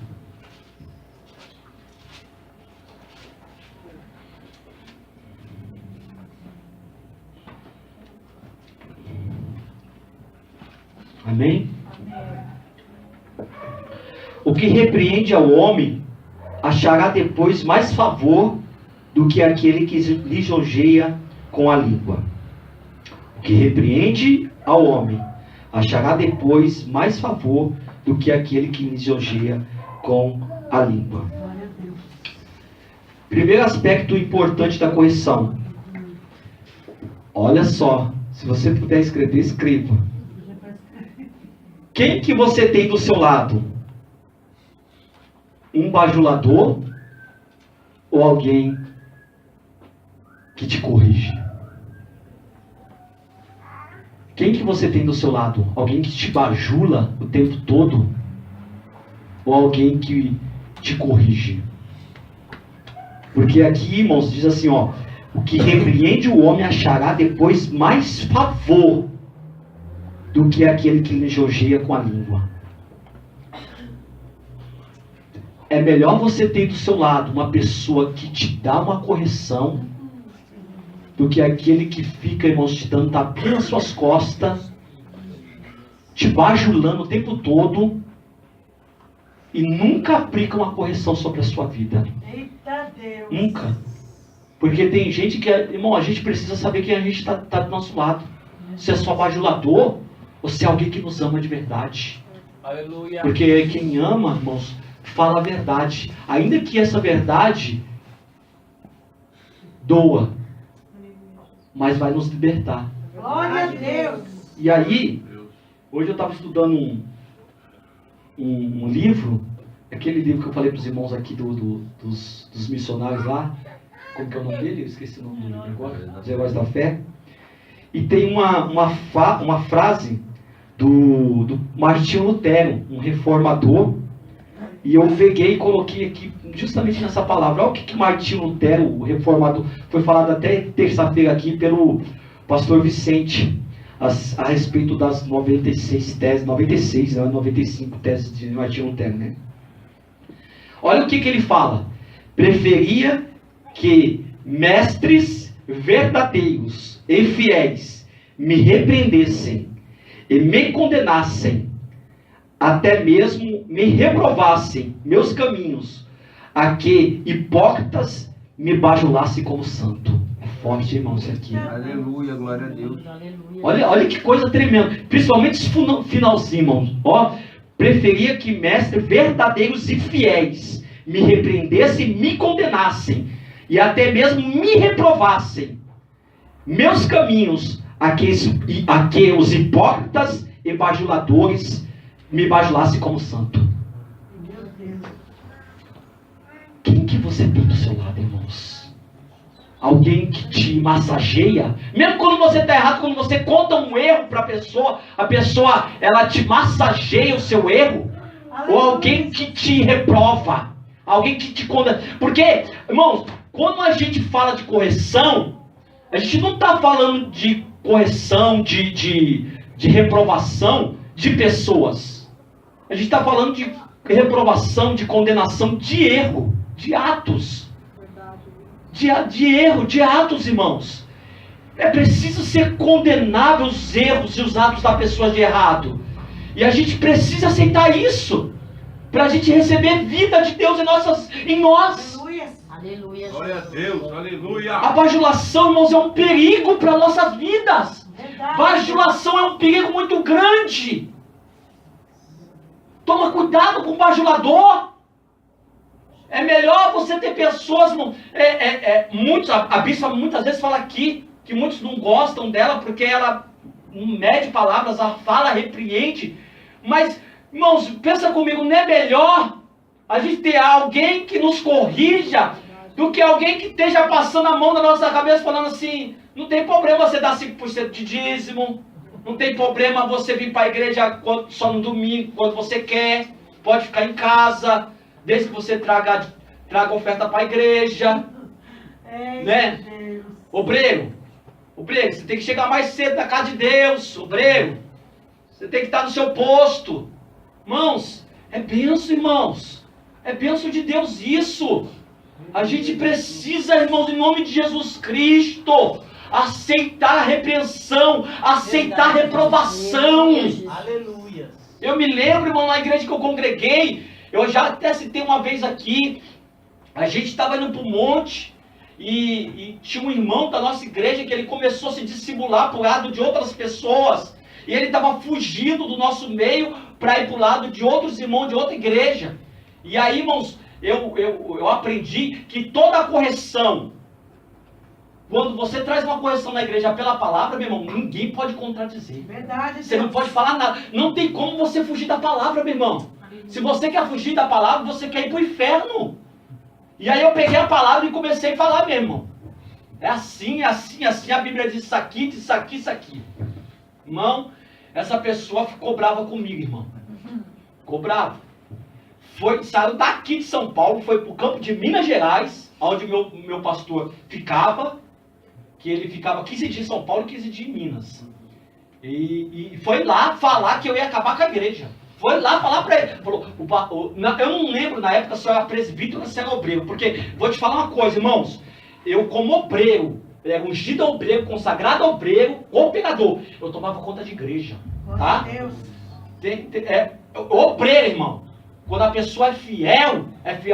Amém? O que repreende ao homem achará depois mais favor do que aquele que lisonjeia com a língua. O que repreende ao homem achará depois mais favor do que aquele que lisonjeia com a língua. Primeiro aspecto importante da correção. Olha só, se você puder escrever, escreva. Quem que você tem do seu lado? Um bajulador ou alguém que te corrige? Quem que você tem do seu lado? Alguém que te bajula o tempo todo? Ou alguém que te corrige? Porque aqui, irmãos, diz assim, ó, o que repreende o homem achará depois mais favor do que aquele que lisonjeia com a língua. É melhor você ter do seu lado uma pessoa que te dá uma correção do que aquele que fica, irmãos, te dando tapinha nas suas costas, te bajulando o tempo todo e nunca aplica uma correção sobre a sua vida. Eita Deus! Nunca. Porque tem gente que, irmão, a gente precisa saber que a gente está do nosso lado. Se é só bajulador ou se é alguém que nos ama de verdade. Aleluia. Porque quem ama, irmãos, fala a verdade. Ainda que essa verdade doa, mas vai nos libertar. Glória a Deus! E aí, hoje eu estava estudando um livro, aquele livro que eu falei para os irmãos aqui dos missionários lá, como que é o nome dele? Eu esqueci o nome dele agora, Os Heróis da Fé. E tem uma frase do Martinho Lutero, um reformador, E eu peguei e coloquei aqui justamente nessa palavra. Olha o que Martinho Lutero, o reformador, foi falado até terça-feira aqui pelo pastor Vicente, a respeito das 96 teses, 96, 95 teses de Martinho Lutero, né? Olha o que ele fala. Preferia que mestres verdadeiros e fiéis me repreendessem e me condenassem, até mesmo me reprovassem meus caminhos, a que hipócritas me bajulassem como santo. É forte, irmão, isso aqui. Aleluia, glória a Deus. Olha que coisa tremenda. Principalmente esse finalzinho, irmãos. Ó, preferia que mestres verdadeiros e fiéis me repreendessem, me condenassem, e até mesmo me reprovassem meus caminhos, a que os hipócritas e bajuladores me bajulassem como santo. Quem que você tem do seu lado, irmãos? Alguém que te massageia? Mesmo quando você está errado, quando você conta um erro para a pessoa ela te massageia o seu erro? Ou alguém que te reprova? Alguém que te condena? Porque, irmãos, quando a gente fala de correção, a gente não está falando de correção, de reprovação de pessoas. A gente está falando de reprovação, de condenação de erro, de atos. De erro, de atos, irmãos. É preciso ser condenável os erros e os atos da pessoa de errado. E a gente precisa aceitar isso, para a gente receber vida de Deus em nós. Aleluia. Glória a Deus, aleluia. A bajulação, irmãos, é um perigo para nossas vidas. Bajulação é um perigo muito grande. Toma cuidado com o bajulador. É melhor você ter pessoas... a bispa muitas vezes fala aqui que muitos não gostam dela porque ela não mede palavras, ela fala, repreende. Mas, irmãos, pensa comigo, não é melhor a gente ter alguém que nos corrija do que alguém que esteja passando a mão na nossa cabeça falando assim: não tem problema você dar 5% de dízimo, não tem problema você vir para a igreja só no domingo, quando você quer, pode ficar em casa, desde que você traga oferta para a igreja, né? Obreiro, você tem que chegar mais cedo na casa de Deus, obreiro, você tem que estar no seu posto. Irmãos, é bênção, irmãos, é bênção de Deus isso. A gente precisa, irmãos, em nome de Jesus Cristo, aceitar a repreensão, aceitar a reprovação. Aleluia. Eu me lembro, irmão, na igreja que eu congreguei, eu já até citei uma vez aqui, a gente estava indo para o monte e tinha um irmão da nossa igreja que ele começou a se dissimular para o lado de outras pessoas. E ele estava fugindo do nosso meio para ir para o lado de outros irmãos de outra igreja. E aí, irmãos, eu aprendi que toda a correção, quando você traz uma correção na igreja pela palavra, meu irmão, ninguém pode contradizer. Verdade. Você não pode falar nada. Não tem como você fugir da palavra, meu irmão. Se você quer fugir da palavra, você quer ir para o inferno. E aí eu peguei a palavra e comecei a falar, meu irmão. É assim, assim, assim. A Bíblia diz isso aqui, diz isso aqui, isso aqui. Irmão, essa pessoa ficou brava comigo, irmão. Ficou brava. Saiu daqui de São Paulo, foi para o campo de Minas Gerais, onde meu pastor ficava, que ele ficava 15 dias em São Paulo e 15 dias em Minas. E foi lá falar que eu ia acabar com a igreja. Foi lá falar para ele. Falou, eu não lembro na época se eu era presbítero ou se era obreiro, porque vou te falar uma coisa, irmãos. Eu, como obreiro, ungido obreiro, consagrado obreiro, cooperador, eu tomava conta de igreja. Tá? Obreiro, irmão. Quando a pessoa é fiel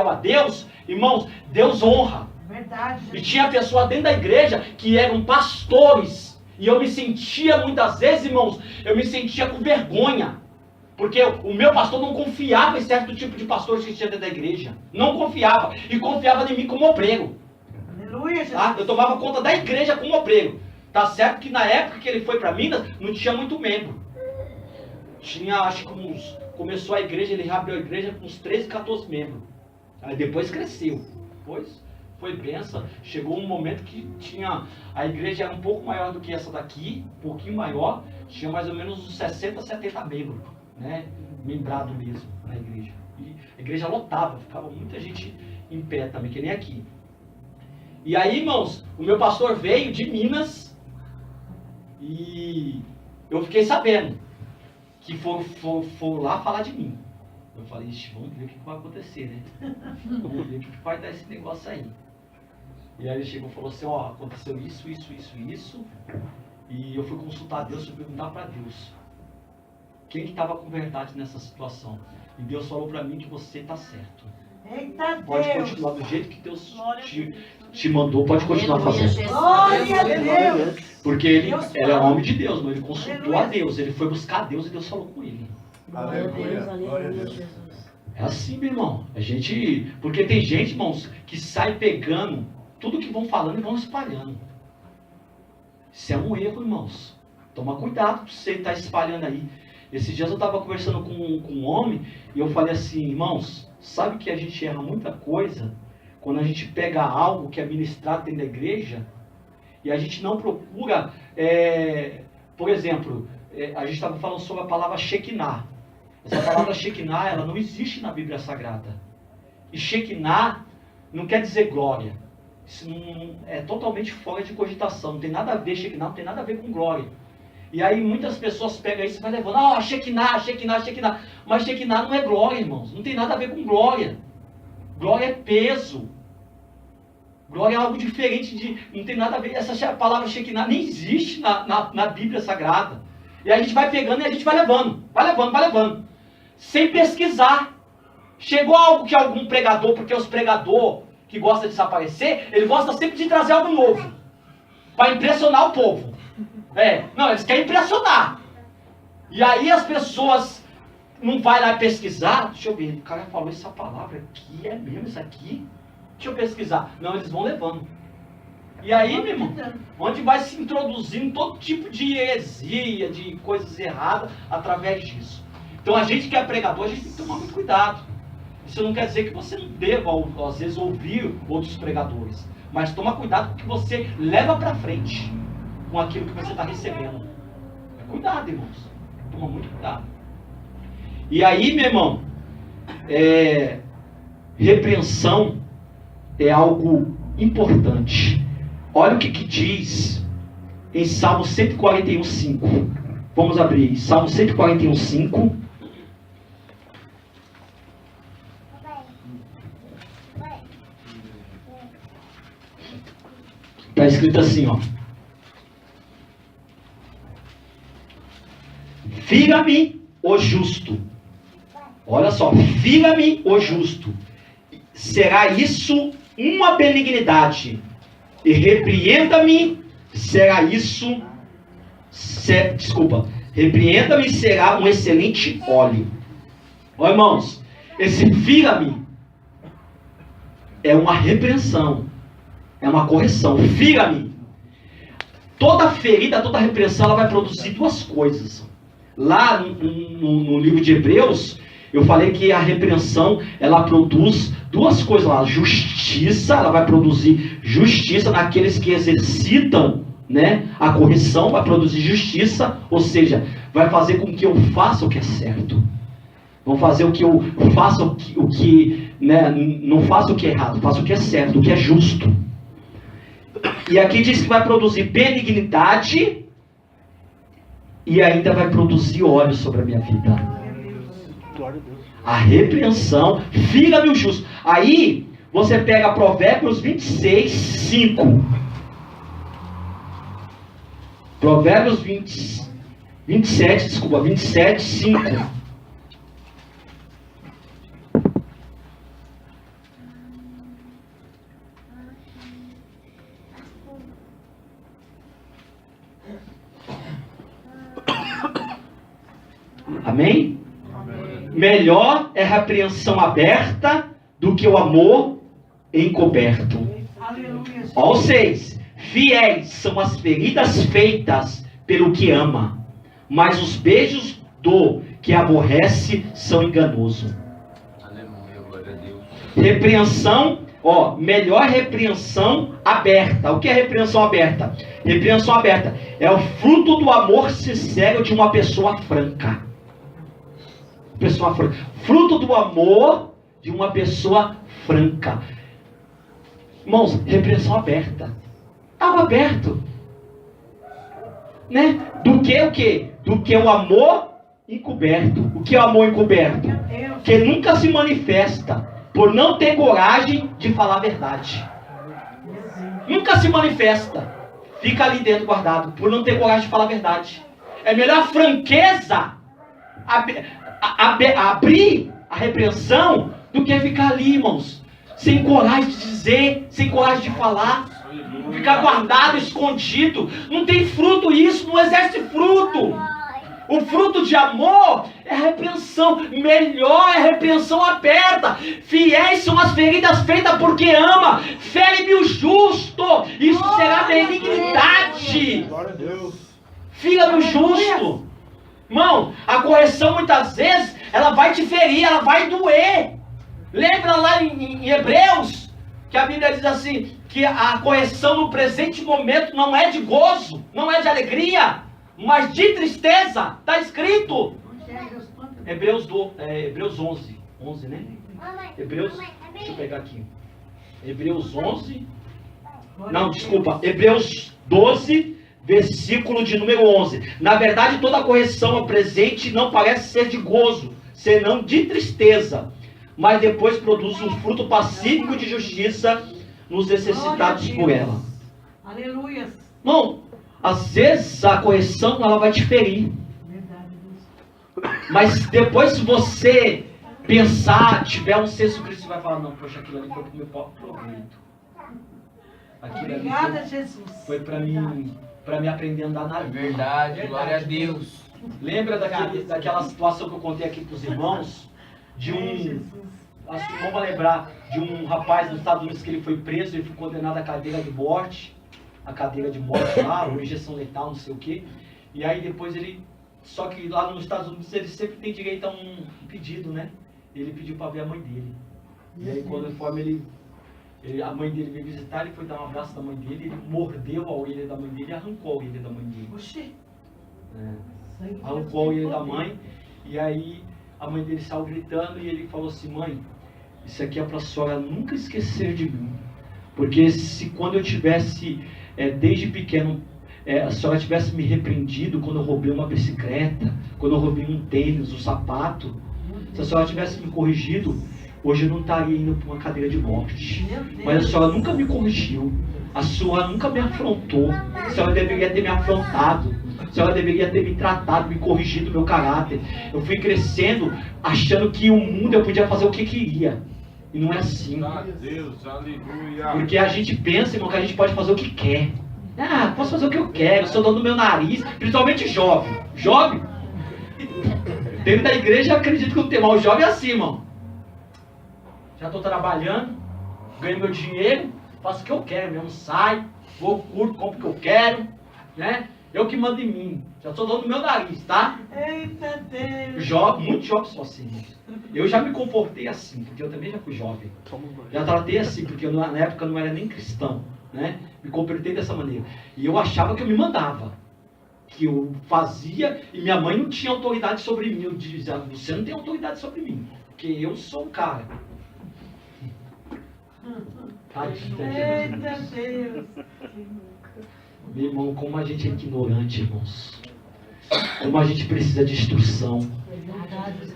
a Deus, irmãos, Deus honra. Verdade. E tinha pessoas dentro da igreja que eram pastores. E eu me sentia, muitas vezes, irmãos, eu me sentia com vergonha. Porque o meu pastor não confiava em certo tipo de pastores que tinha dentro da igreja. Não confiava. E confiava em mim como obreiro. Aleluia, Jesus. Tá? Eu tomava conta da igreja como obreiro. Tá certo que na época que ele foi para Minas, não tinha muito membro. Tinha, acho que começou a igreja, ele reabriu a igreja com uns 13, 14 membros. Aí depois cresceu. Depois foi benção. Chegou um momento que a igreja era um pouco maior do que essa daqui, um pouquinho maior. Tinha mais ou menos uns 60, 70 membros, né? Membrado mesmo na igreja. A igreja lotava, ficava muita gente em pé também, que nem aqui. E aí, irmãos, o meu pastor veio de Minas e eu fiquei sabendo que foram lá falar de mim. Eu falei, ixi, vamos ver o que vai acontecer, né? Vamos ver o que vai dar esse negócio aí. E aí ele chegou e falou assim, ó, aconteceu isso. E eu fui consultar a Deus, fui perguntar para Deus. Quem que estava com verdade nessa situação? E Deus falou para mim que você está certo. Eita Pode Deus. continuar do jeito que Deus te mandou, pode continuar fazendo. Glória a Deus. Porque ele é homem de Deus, mas ele consultou a Deus, ele foi buscar a Deus e Deus falou com ele. Glória a Deus, aleluia, Jesus. É assim, meu irmão. Porque tem gente, irmãos, que sai pegando tudo que vão falando e vão espalhando. Isso é um erro, irmãos. Toma cuidado para você estar espalhando aí. Esses dias eu estava conversando com um homem e eu falei assim, irmãos, sabe que a gente erra muita coisa quando a gente pega algo que é ministrado dentro da igreja e a gente não procura, por exemplo, a gente estava falando sobre a palavra Shekinah. Essa palavra Shekinah, ela não existe na Bíblia Sagrada. E Shekinah não quer dizer glória. Isso é totalmente fora de cogitação. Não tem nada a ver, Shekinah não tem nada a ver com glória. E aí muitas pessoas pegam isso e vai levando, Shekinah. Mas Shekinah não é glória, irmãos. Não tem nada a ver com glória. Glória é peso. Glória é algo diferente não tem nada a ver. Essa palavra Shekinah nem existe na Bíblia Sagrada. E a gente vai pegando e a gente vai levando. Sem pesquisar. Chegou algo que algum pregador, porque os pregadores que gostam de desaparecer, ele gosta sempre de trazer algo novo. Para impressionar o povo. Eles querem impressionar. E aí as pessoas não vai lá pesquisar. Deixa eu ver, o cara falou essa palavra aqui, é mesmo isso aqui? Deixa eu pesquisar. Não, eles vão levando. E aí, meu irmão, onde vai se introduzindo todo tipo de heresia, de coisas erradas através disso. Então a gente que é pregador, a gente tem que tomar muito cuidado. Isso não quer dizer que você não deva, às vezes, ouvir outros pregadores. Mas toma cuidado com o que você leva para frente com aquilo que você está recebendo. Cuidado, irmãos. Toma muito cuidado. E aí, meu irmão, repreensão é algo importante. Olha o que diz em Salmo 141:5. Vamos abrir Salmo 141:5. Está escrito assim, ó. Fira-me o justo. Olha só, fira-me o justo. Será isso uma benignidade. E repreenda-me, será isso... repreenda-me, será um excelente óleo. Ó, irmãos, esse fira-me é uma repreensão. É uma correção. Fira-me. Toda ferida, toda repreensão, ela vai produzir duas coisas. Lá no livro de Hebreus, eu falei que a repreensão, ela produz duas coisas lá. Justiça, ela vai produzir justiça naqueles que exercitam, né, a correção, vai produzir justiça, ou seja, vai fazer com que eu faça o que é certo. Vão fazer o que eu faça, o que né, não faça o que é errado, faça o que é certo, o que é justo. E aqui diz que vai produzir benignidade e ainda vai produzir óleo sobre a minha vida. A repreensão, fira-me o justo. Aí você pega Provérbios 26:5. Provérbios 27:5. Amém? Melhor é a repreensão aberta do que o amor encoberto. Aleluia. Ó, 6. Fiéis são as feridas feitas pelo que ama, mas os beijos do que aborrece são enganosos. Aleluia, glória a Deus. Repreensão, ó, melhor repreensão aberta. O que é repreensão aberta? Repreensão aberta é o fruto do amor sincero de uma pessoa franca. Fruto do amor de uma pessoa franca. Irmãos, repreensão aberta. Estava aberto. Né? Do que o quê? Do que o amor encoberto. O que é o amor encoberto? Que nunca se manifesta por não ter coragem de falar a verdade. Nunca se manifesta. Fica ali dentro guardado por não ter coragem de falar a verdade. É melhor a franqueza abrir a repreensão do que ficar ali, irmãos, sem coragem de dizer, sem coragem de falar, ficar guardado, escondido. Não tem fruto isso, não exerce fruto. O fruto de amor é a repreensão. Melhor é a repreensão aberta. Fiéis são as feridas feitas porque ama. Fere-me o justo, isso será benignidade. Glória a Deus. Fira-me o justo. Irmão, a correção muitas vezes, ela vai te ferir, ela vai doer. Lembra lá em Hebreus, que a Bíblia diz assim, que a correção no presente momento não é de gozo, não é de alegria, mas de tristeza. Está escrito. Hebreus 11, 11, né? Hebreus, deixa eu pegar aqui. Hebreus 11, não, desculpa, Hebreus 12, versículo de número 11. Na verdade, toda correção ao presente não parece ser de gozo, senão de tristeza, mas depois produz um fruto pacífico de justiça nos necessitados por ela. Aleluia. Não, às vezes a correção ela vai te ferir. Mas depois, se você pensar, tiver um senso crítico, você vai falar, não, poxa, aquilo ali foi para o meu próprio proveito. Aquilo Obrigada, ali Jesus. foi para mim aprender a andar na É vida. verdade, glória a Deus. Lembra daquela situação que eu contei aqui para os irmãos? De acho que não vou lembrar, de um rapaz nos Estados Unidos que ele foi preso, ele foi condenado à cadeira de morte. A cadeira de morte lá, ou injeção letal, não sei o que. E aí depois ele... Só que lá nos Estados Unidos ele sempre tem direito a um pedido, né? Ele pediu para ver a mãe dele. E aí quando a mãe dele veio visitar, ele foi dar um abraço da mãe dele, ele mordeu a orelha da mãe dele e arrancou a orelha da mãe dele. Oxi. Arrancou a orelha da mãe, e aí a mãe dele saiu gritando e ele falou assim, mãe, isso aqui é para a senhora nunca esquecer de mim. Porque se quando eu tivesse, desde pequeno, a senhora tivesse me repreendido quando eu roubei uma bicicleta, quando eu roubei um tênis, um sapato, se a senhora tivesse me corrigido, hoje eu não estaria indo para uma cadeira de morte. Mas a senhora nunca me corrigiu, a senhora nunca me afrontou, a senhora deveria ter me afrontado, a senhora deveria ter me tratado, me corrigido o meu caráter. Eu fui crescendo achando que o mundo eu podia fazer o que queria. E não é assim. Deus, aleluia. Porque a gente pensa, irmão, que a gente pode fazer o que quer. Ah, posso fazer o que eu quero, eu sou dono do meu nariz, principalmente jovem. Jovem, dentro da igreja, eu acredito que não tem mal. O jovem é assim, irmão. Já estou trabalhando, ganho meu dinheiro, faço o que eu quero mesmo, saio, vou, curto, compro o que eu quero, né? Eu que mando em mim. Já sou dono do meu nariz, tá? Eita Deus. Jovem, muitos jovens são assim, irmãos. Eu já me comportei assim, porque eu também já fui jovem. Já tratei assim, porque eu, na época eu não era nem cristão, né? Me comportei dessa maneira. E eu achava que eu me mandava. Que eu fazia e minha mãe não tinha autoridade sobre mim. Eu dizia, você não tem autoridade sobre mim, porque eu sou o cara. Eita Deus. Meu irmão, como a gente é ignorante, irmãos. Como a gente precisa de instrução.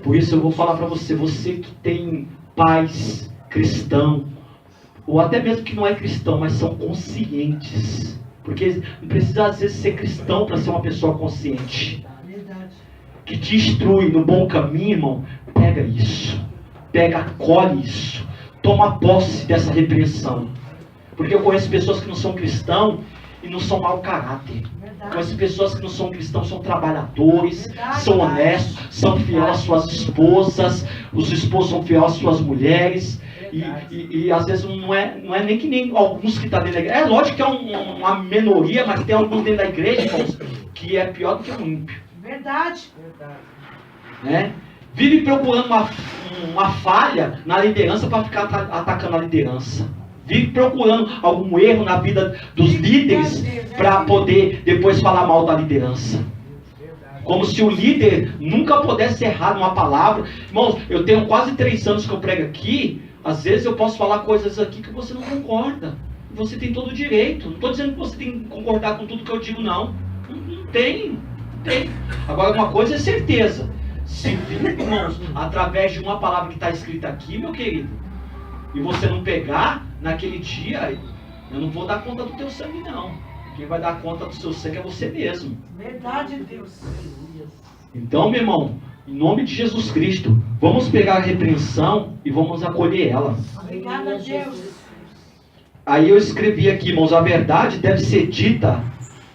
Por isso eu vou falar para você, você que tem pais cristãos, ou até mesmo que não é cristão, mas são conscientes. Porque não precisa às vezes ser cristão para ser uma pessoa consciente. Que te instrui no bom caminho, irmão. Pega isso. Pega, acolhe isso. Toma posse dessa repreensão. Porque eu conheço pessoas que não são cristãos e não são mau caráter. Conheço pessoas que não são cristãos, são trabalhadores, são honestos, são fiéis às suas esposas, os esposos são fiéis às suas mulheres. E às vezes não é nem que nem alguns que estão dentro da igreja. É lógico que é uma minoria, mas tem alguns dentro da igreja, irmãos, que é pior do que um ímpio. Verdade. Né? Vive procurando uma falha na liderança para ficar atacando a liderança. Vive procurando algum erro na vida dos líderes para poder depois falar mal da liderança. Como se o líder nunca pudesse errar numa palavra. Irmãos, eu tenho quase 3 anos que eu prego aqui. Às vezes eu posso falar coisas aqui que você não concorda. Você tem todo o direito. Não estou dizendo que você tem que concordar com tudo que eu digo, não. Não tem. Agora, uma coisa é certeza. Se vir, irmãos, através de uma palavra que está escrita aqui, meu querido, e você não pegar, naquele dia, eu não vou dar conta do teu sangue, não. Quem vai dar conta do seu sangue é você mesmo. Verdade, Deus. Então, meu irmão, em nome de Jesus Cristo, vamos pegar a repreensão e vamos acolher ela. Obrigada, Deus. Aí eu escrevi aqui, irmãos, a verdade deve ser dita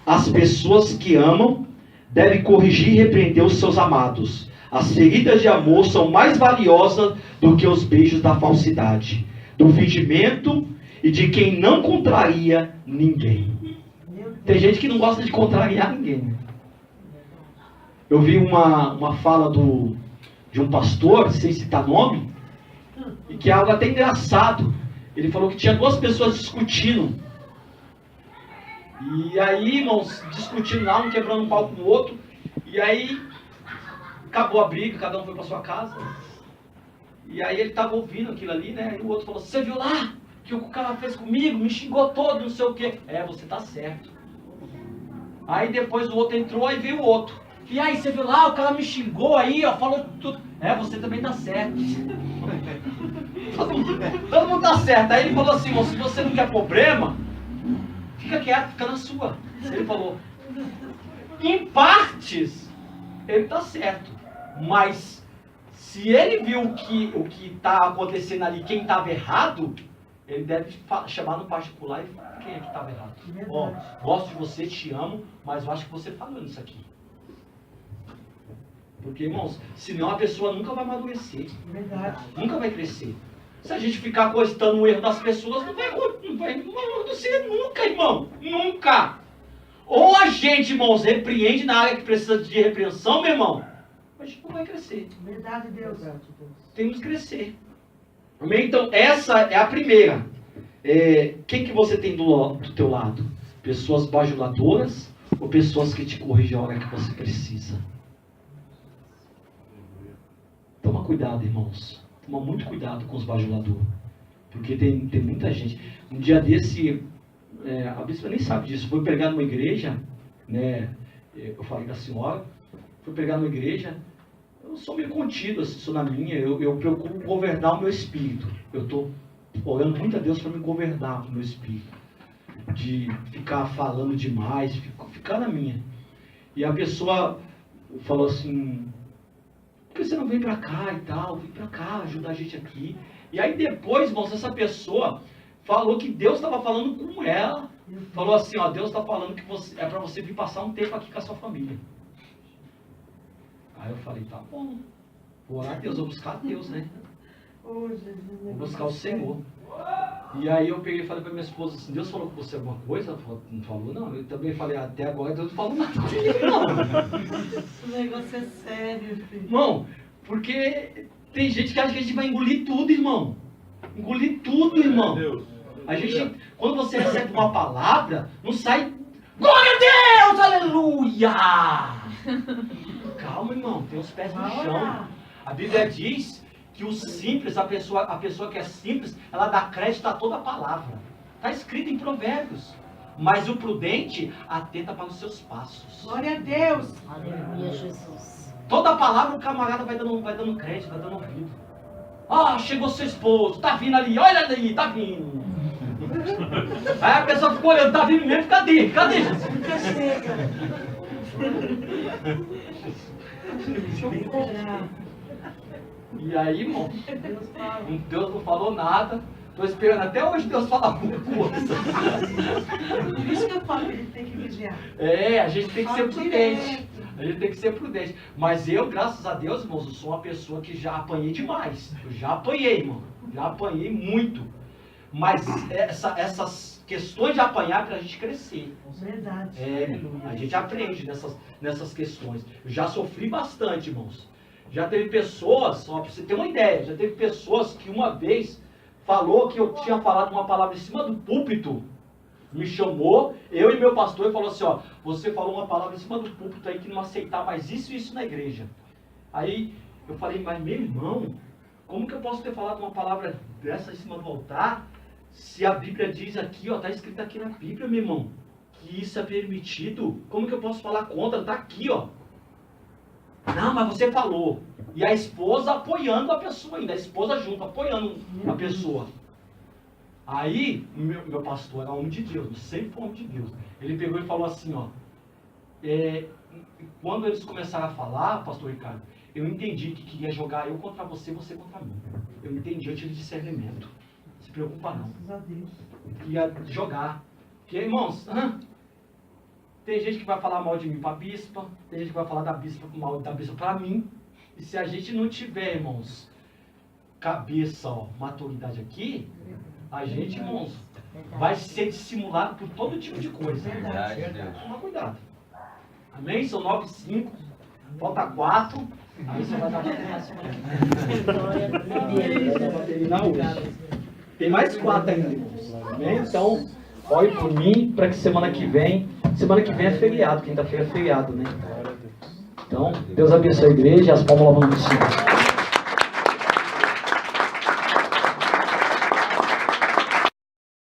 às pessoas que amam, deve corrigir e repreender os seus amados. As feridas de amor são mais valiosas do que os beijos da falsidade, do fingimento e de quem não contraria ninguém. Tem gente que não gosta de contrariar ninguém. Eu vi uma fala de um pastor, sem citar nome, e que é algo até engraçado. Ele falou que tinha 2 pessoas discutindo. E aí, irmãos, discutindo lá, um quebrando um pau com o outro. E aí, acabou a briga, cada um foi para sua casa. E aí ele estava ouvindo aquilo ali, né? E o outro falou, você viu lá o que o cara fez comigo? Me xingou todo, não sei o quê. É, você tá certo. Aí depois o outro entrou e veio o outro. E aí, você viu lá, o cara me xingou aí, ó, falou tudo. É, você também tá certo. Todo mundo tá certo. Aí ele falou assim, se você não quer problema, fica quieto, fica na sua. Ele falou, em partes, ele tá certo. Mas, se ele viu o que tá acontecendo ali, quem tava errado, ele deve chamar no particular e falar quem é que estava errado. Ó, gosto de você, te amo, mas eu acho que você falou nisso aqui. Porque, irmãos, senão a pessoa nunca vai amadurecer. Verdade. Nunca vai crescer. Se a gente ficar cogitando o erro das pessoas, não vai amadurecer nunca, irmão. Nunca. Ou a gente, irmãos, repreende na área que precisa de repreensão, meu irmão, a gente não vai crescer. Verdade, Deus. Temos que crescer. Amém? Então, essa é a primeira. Quem que você tem do teu lado? Pessoas bajuladoras ou pessoas que te corrigem a hora que você precisa? Toma cuidado, irmãos. Toma muito cuidado com os bajuladores. Porque tem muita gente. Um dia desse, a bispa nem sabe disso. Foi pregar numa igreja, né? Eu falei da senhora. Fui pregar numa igreja. Eu sou meio contido, assim, sou na minha. Eu procuro governar o meu espírito. Eu estou orando muito a Deus para me governar o meu espírito. De ficar falando demais, ficar na minha. E a pessoa falou assim, por que você não vem para cá e tal? Vem para cá, ajuda a gente aqui. E aí depois, irmãos, essa pessoa falou que Deus estava falando com ela. Falou assim, ó, Deus está falando que é para você vir passar um tempo aqui com a sua família. Aí eu falei, tá bom, vou orar a Deus, vou buscar a Deus, né? Vou buscar o Senhor. E aí eu peguei e falei pra minha esposa assim, Deus falou com você alguma coisa? Ela falou, não falou não. Eu também falei, até agora Deus não falou nada comigo, não. O negócio é sério, filho. Irmão, porque tem gente que acha que a gente vai engolir tudo, irmão. Engolir tudo, irmão. A gente, quando você recebe uma palavra, não sai, glória a Deus, aleluia! Calma, irmão, tem os pés no chão. A Bíblia diz que o simples, a pessoa que é simples, ela dá crédito a toda a palavra. Está escrito em Provérbios. Mas o prudente atenta para os seus passos. Glória a Deus. Aleluia, Jesus. Toda palavra o camarada vai dando crédito, vai dando ouvido. Ah, chegou seu esposo, tá vindo ali, olha ali, tá vindo. Aí a pessoa ficou olhando, tá vindo mesmo, cadê Jesus? Nunca chega. E aí, irmão, Deus fala. Deus não falou nada. Estou esperando até hoje Deus falar alguma coisa. Por isso que eu falo que a gente tem que vigiar. A gente tem que ser prudente. A gente tem que ser prudente. Mas eu, graças a Deus, irmãos, eu sou uma pessoa que já apanhei demais. Eu já apanhei, irmão. Já apanhei muito. Mas essas questões de apanhar é para a gente crescer. Verdade. A gente aprende nessas questões. Eu já sofri bastante, irmãos. Já teve pessoas, só para você ter uma ideia, já teve pessoas que uma vez falou que eu tinha falado uma palavra em cima do púlpito Me chamou, eu e meu pastor, e falou assim, ó, você falou uma palavra em cima do púlpito aí que não aceitar mais isso e isso na igreja. Aí eu falei, mas meu irmão, como que eu posso ter falado uma palavra dessa em cima do altar, se a Bíblia diz aqui, ó, tá escrito aqui na Bíblia, meu irmão, que isso é permitido? Como que eu posso falar contra? Tá aqui, ó. Não, mas você falou. E a esposa apoiando a pessoa ainda, a esposa junto, apoiando a pessoa. Aí, meu pastor era homem de Deus, sempre foi homem de Deus. Ele pegou e falou assim, ó, quando eles começaram a falar, pastor Ricardo, eu entendi que queria jogar eu contra você, você contra mim. Eu entendi, eu tive discernimento. Não se preocupa não. Ia jogar. Porque, irmãos, tem gente que vai falar mal de mim para a bispa, tem gente que vai falar mal da bispa para mim. E se a gente não tiver, irmãos, cabeça, ó, maturidade aqui, a gente, irmãos, vai ser dissimulado por todo tipo de coisa. Toma cuidado. Amém? São 9:05, falta 4. Aí você vai dar Tem mais 4 ainda, irmãos. Amém? Então, ore por mim para que semana que vem é feriado, quinta-feira é feriado, né? Então, Deus abençoe a igreja, as palmas lavando o Senhor.